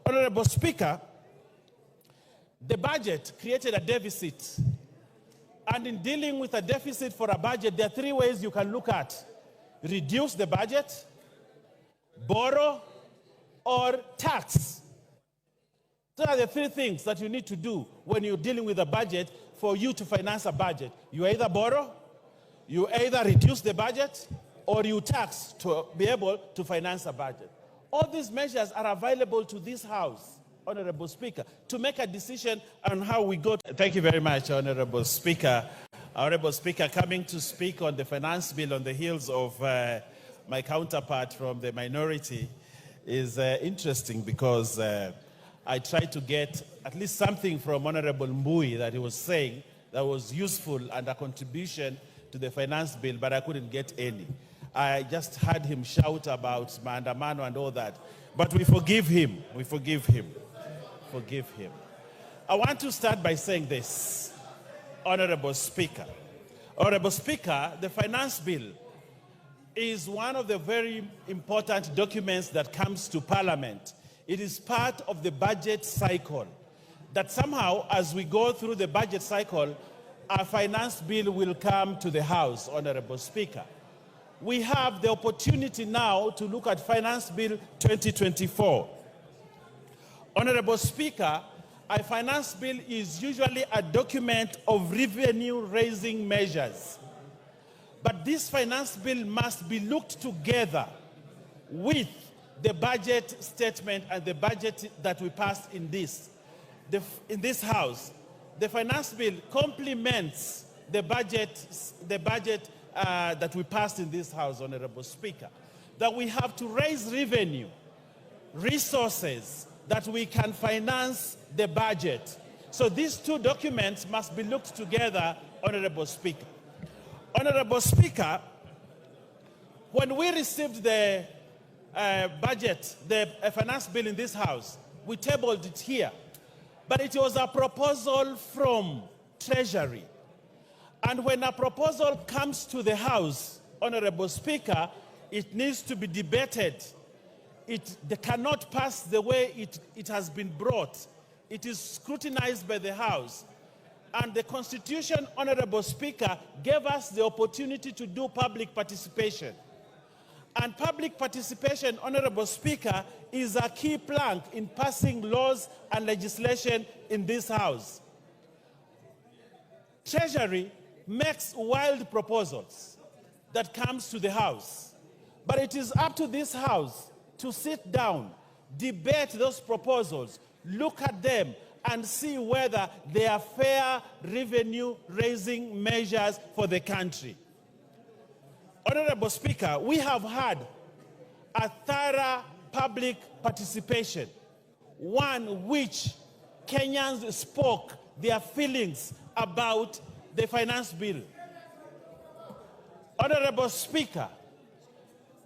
Honorable Speaker, the budget created a deficit. And in dealing with a deficit for a budget, there are three ways you can look at: reduce the budget, borrow, or tax. Those are the three things that you need to do when you're dealing with a budget for you to finance a budget. You either borrow, you either reduce the budget, or you tax to be able to finance a budget. All these measures are available to this House, Honorable Speaker, to make a decision on how we go. Thank you very much, Honorable Speaker. Honorable Speaker, coming to speak on the finance bill on the heels of my counterpart from the minority is interesting because I tried to get at least something from Honorable Mbui that he was saying that was useful and a contribution to the finance bill, but I couldn't get any. I just heard him shout about maandamano and all that. But we forgive him. We forgive him. Forgive him. I want to start by saying this, Honorable Speaker. Honorable Speaker, the finance bill is one of the very important documents that comes to Parliament. It is part of the budget cycle. That somehow, as we go through the budget cycle, a finance bill will come to the House, Honorable Speaker. We have the opportunity now to look at Finance Bill 2024. Honorable Speaker, a finance bill is usually a document of revenue-raising measures. But this finance bill must be looked together with the budget statement and the budget that we passed in this House. The finance bill complements the budget that we passed in this House, Honorable Speaker, that we have to raise revenue, resources, that we can finance the budget. So these two documents must be looked together, Honorable Speaker. Honorable Speaker, when we received the budget, the finance bill in this House, we tabled it here, but it was a proposal from Treasury. And when a proposal comes to the House, Honorable Speaker, it needs to be debated. They cannot pass the way it has been brought. It is scrutinized by the House. And the Constitution, Honorable Speaker, gave us the opportunity to do public participation. And public participation, Honorable Speaker, is a key plank in passing laws and legislation in this House. Treasury makes wild proposals that comes to the House. But it is up to this House to sit down, debate those proposals, look at them, and see whether they are fair revenue-raising measures for the country. Honorable Speaker, we have had a thorough public participation, one which Kenyans spoke their feelings about the finance bill. Honorable Speaker,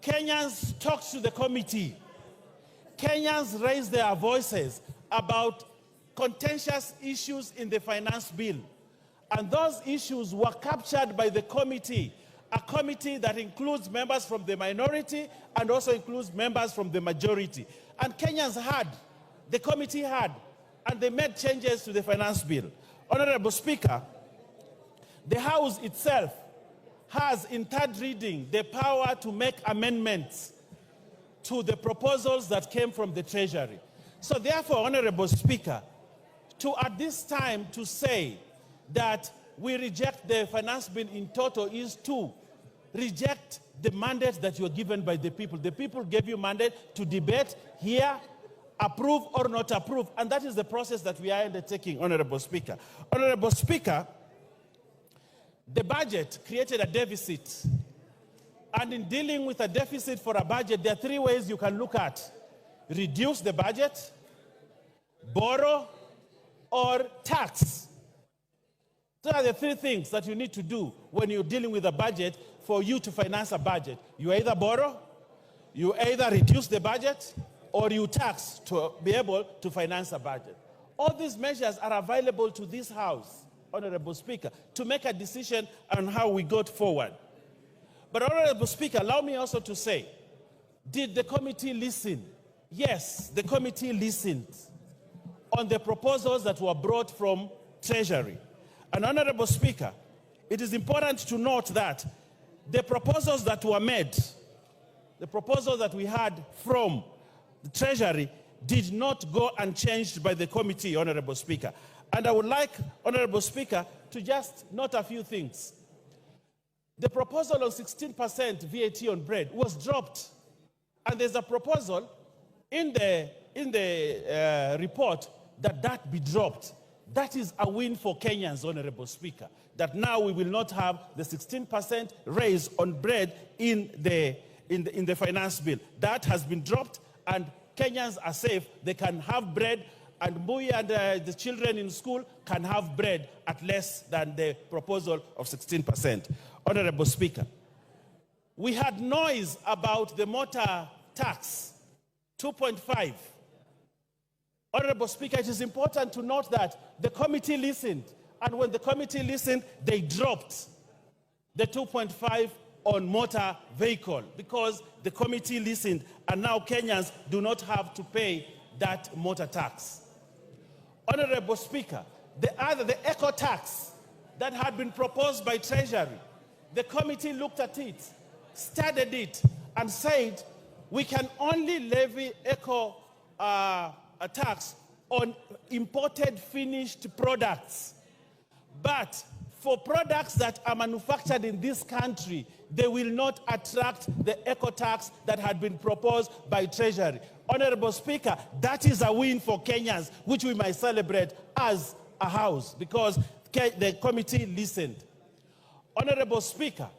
Kenyans talked to the committee. Kenyans raised their voices about contentious issues in the finance bill. And those issues were captured by the committee, a committee that includes members from the minority and also includes members from the majority. And Kenyans had, the committee had, and they made changes to the finance bill. Honorable Speaker, the House itself has, in third reading, the power to make amendments to the proposals that came from the Treasury. So therefore, Honorable Speaker, at this time to say that we reject the finance bill in total is to reject the mandate that you were given by the people. The people gave you mandate to debate, hear, approve or not approve, and that is the process that we are undertaking, Honorable Speaker. Honorable Speaker, the budget created a deficit. And in dealing with a deficit for a budget, there are three ways you can look at: reduce the budget, borrow, or tax. Those are the three things that you need to do when you're dealing with a budget for you to finance a budget. You either borrow, you either reduce the budget, or you tax to be able to finance a budget. All these measures are available to this House, Honorable Speaker, to make a decision on how we go forward. But Honorable Speaker, allow me also to say, did the committee listen yes, the committee listened on the proposals that were brought from Treasury. And Honorable Speaker, it is important to note that the proposals that were made, the proposals that we had from the Treasury did not go unchanged by the committee, Honorable Speaker. And I would like, Honorable Speaker, to just note a few things. The proposal on 16% VAT on bread was dropped. And there's a proposal in the report that be dropped. That is a win for Kenyans, Honorable Speaker, that now we will not have the 16% raise on bread in the finance bill. That has been dropped, and Kenyans are safe. They can have bread, and Mbuya and the children in school can have bread at less than the proposal of 16%. Honorable Speaker, we had noise about the motor tax, 2.5. Honorable Speaker, it is important to note that the committee listened, and when the committee listened, they dropped the 2.5 on motor vehicle because the committee listened, and now Kenyans do not have to pay that motor tax. Honorable Speaker, the eco tax that had been proposed by Treasury, the committee looked at it, studied it, and said we can only levy eco a tax on imported finished products. But for products that are manufactured in this country, they will not attract the eco tax that had been proposed by Treasury. Honorable Speaker, that is a win for Kenyans, which we might celebrate as a house, because the committee listened. Honorable Speaker,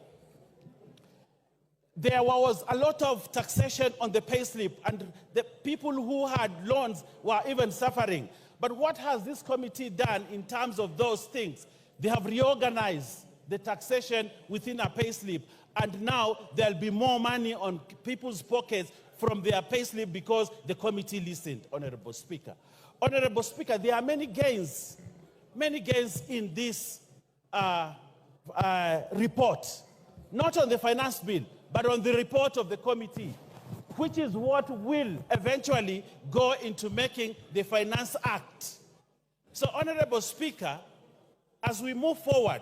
there was a lot of taxation on the payslip, and the people who had loans were even suffering. But what has this committee done in terms of those things? They have reorganized the taxation within a payslip, and now there'll be more money on people's pockets from their payslip because the committee listened, Honorable Speaker. Honorable Speaker, there are many gains in this report, not on the finance bill, but on the report of the committee, which is what will eventually go into making the Finance Act. So, Honorable Speaker, as we move forward,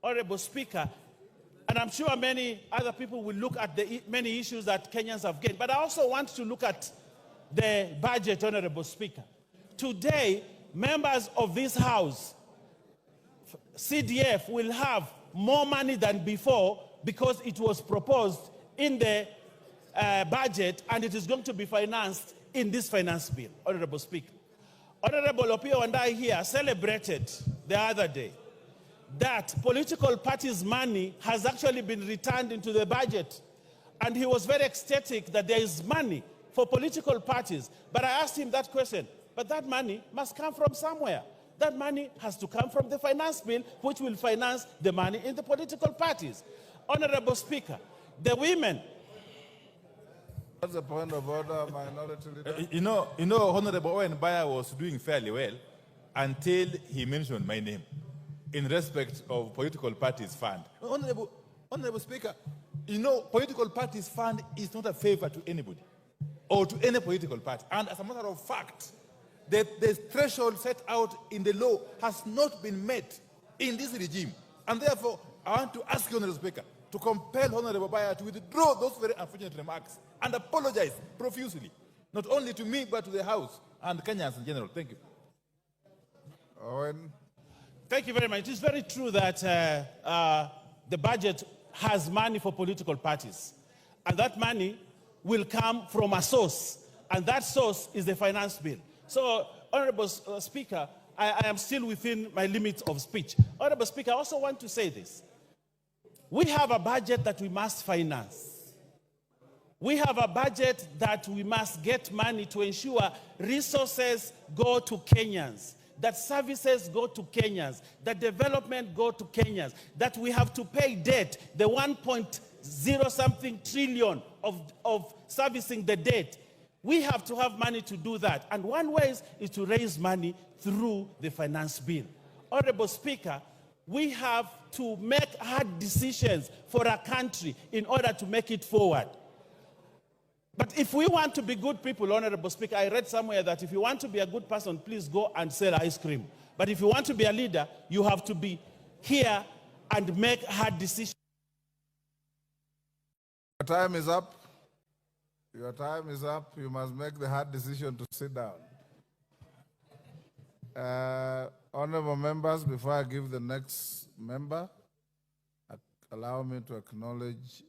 Honorable Speaker, and I'm sure many other people will look at the many issues that Kenyans have gained, but I also want to look at the budget, Honorable Speaker. Today, members of this House, CDF, will have more money than before because it was proposed in the budget and it is going to be financed in this finance bill, Honorable Speaker. Honorable Opiyo Wandayi here celebrated the other day that political parties' money has actually been returned into the budget. And he was very ecstatic that there is money for political parties. But I asked him that question, but that money must come from somewhere. That money has to come from the finance bill, which will finance the money in the political parties. Honorable Speaker, the women. What's the point of order, Minority Leader? You know, Honorable Owen Baya was doing fairly well until he mentioned my name in respect of political parties fund. Honorable Speaker, you know, political parties fund is not a favor to anybody or to any political party. And as a matter of fact, the threshold set out in the law has not been met in this regime. And therefore, I want to ask you, Honorable Speaker, to compel Honorable Baya to withdraw those very unfortunate remarks and apologize profusely, not only to me, but to the House and Kenyans in general. Thank you. Owen. Thank you very much. It is very true that the budget has money for political parties. And that money will come from a source. And that source is the finance bill. So, Honorable Speaker, I am still within my limits of speech. Honorable Speaker, I also want to say this. We have a budget that we must finance. We have a budget that we must get money to ensure resources go to Kenyans, that services go to Kenyans, that development go to Kenyans, that we have to pay debt, the 1.0-something trillion of servicing the debt. We have to have money to do that. And one way is to raise money through the finance bill. Honorable Speaker, we have to make hard decisions for our country in order to make it forward. But if we want to be good people, Honorable Speaker, I read somewhere that if you want to be a good person, please go and sell ice cream. But if you want to be a leader, you have to be here and make hard decisions. Your time is up. Your time is up. You must make the hard decision to sit down. Honorable members, before I give the next member, allow me to acknowledge